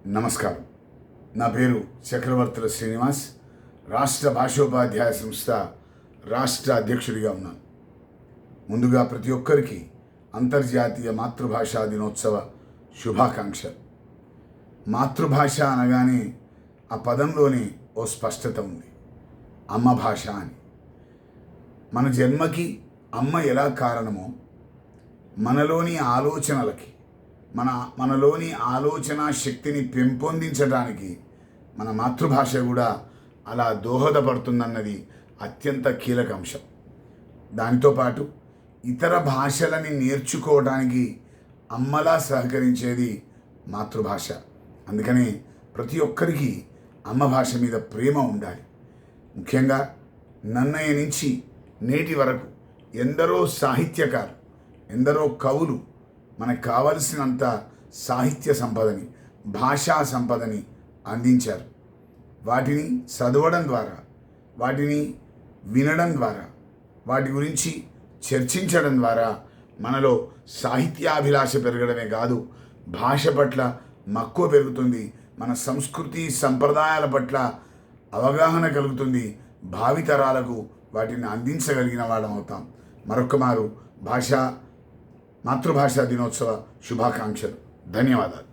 నమస్కారం. నా పేరు చక్రవర్తుల శ్రీనివాస్. రాష్ట్ర భాషోపాధ్యాయ సంస్థ రాష్ట్ర అధ్యక్షుడిగా ఉన్నాను. ముందుగా ప్రతి ఒక్కరికి అంతర్జాతీయ మాతృభాషా దినోత్సవ శుభాకాంక్షలు. మాతృభాష అనగానే ఆ పదంలోనే ఓ స్పష్టత ఉంది, అమ్మ భాష అని. మన జన్మకి అమ్మ ఎలా కారణమో మనలోని ఆలోచనలకి మనలోని ఆలోచన శక్తిని పెంపొందించడానికి మన మాతృభాష కూడా అలా దోహదపడుతుందన్నది అత్యంత కీలక అంశం. దానితో పాటు ఇతర భాషలని నేర్చుకోవడానికి అమ్మలా సహకరించేది మాతృభాష. అందుకనే ప్రతి ఒక్కరికి అమ్మ భాష మీద ప్రేమ ఉండాలి. ముఖ్యంగా నన్నయ్య నుంచి నేటి వరకు ఎందరో సాహిత్యకారులు, ఎందరో కవులు మనకు కావలసినంత సాహిత్య సంపదని, భాషా సంపదని అందించారు. వాటిని చదవడం ద్వారా, వాటిని వినడం ద్వారా, వాటి గురించి చర్చించడం ద్వారా మనలో సాహిత్యాభిలాష పెరగడమే కాదు, భాష పట్ల మక్కువ పెరుగుతుంది, మన సంస్కృతి సంప్రదాయాల పట్ల అవగాహన కలుగుతుంది, భావితరాలకు వాటిని అందించగలిగిన వాళ్ళం అవుతాం. మరొక్క మారు మాతృభాషా దినోత్సవ శుభాకాంక్షలు. ధన్యవాదాలు.